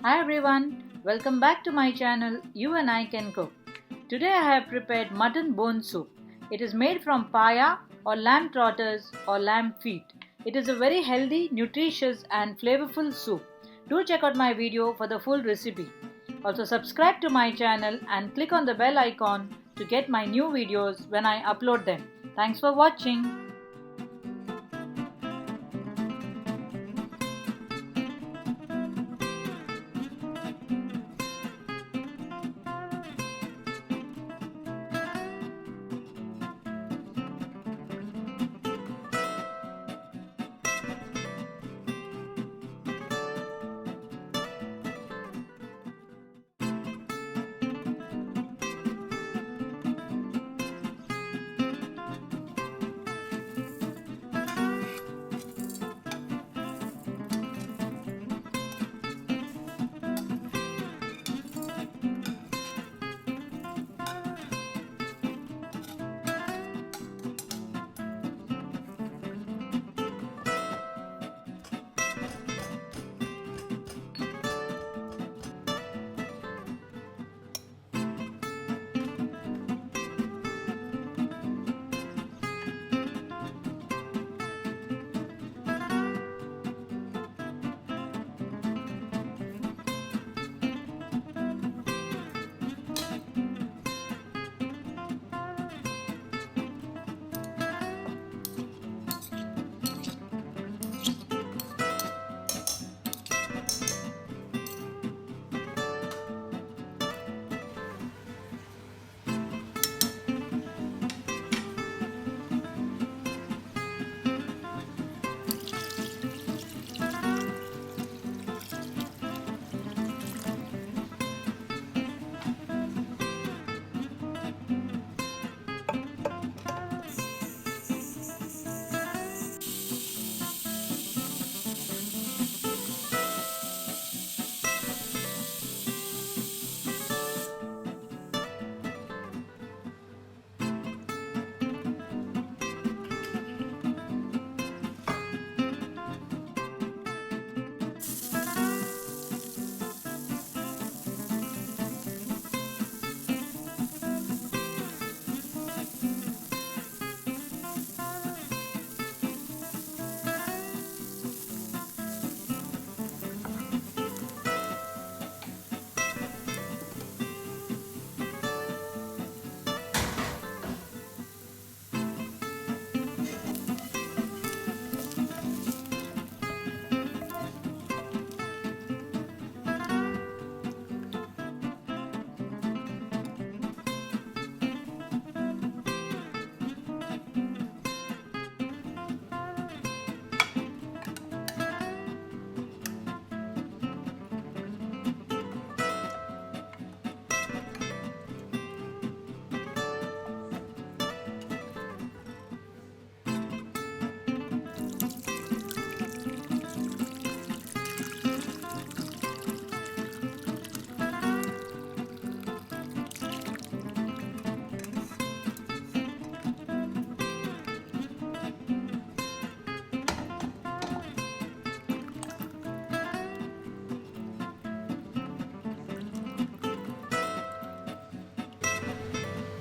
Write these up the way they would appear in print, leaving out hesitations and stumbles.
Hi everyone, welcome back to my channel You and I Can Cook. Today I have prepared mutton bone soup. It is made from paya or lamb trotters or lamb feet. It is a very healthy, nutritious and flavorful soup. Do check out my video for the full recipe. Also subscribe to my channel and click on the bell icon to get my new videos when I upload them. Thanks for watching.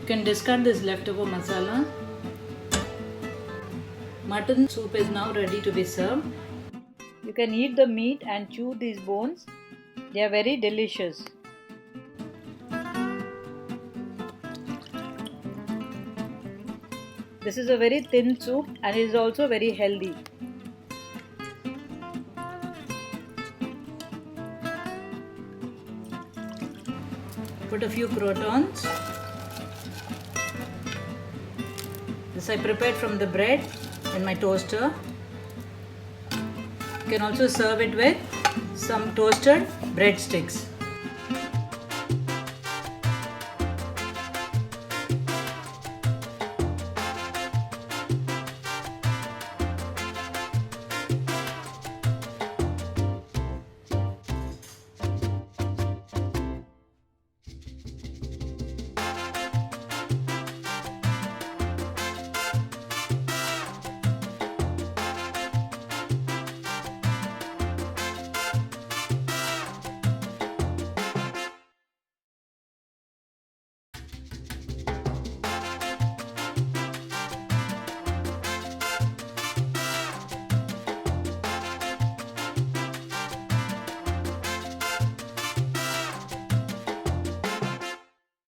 You can discard this leftover masala. Mutton soup is now ready to be served. You can eat the meat and chew these bones. They are very delicious. This is a very thin soup and is also very healthy. Put a few croutons. This I prepared from the bread in my toaster. You can also serve it with some toasted breadsticks.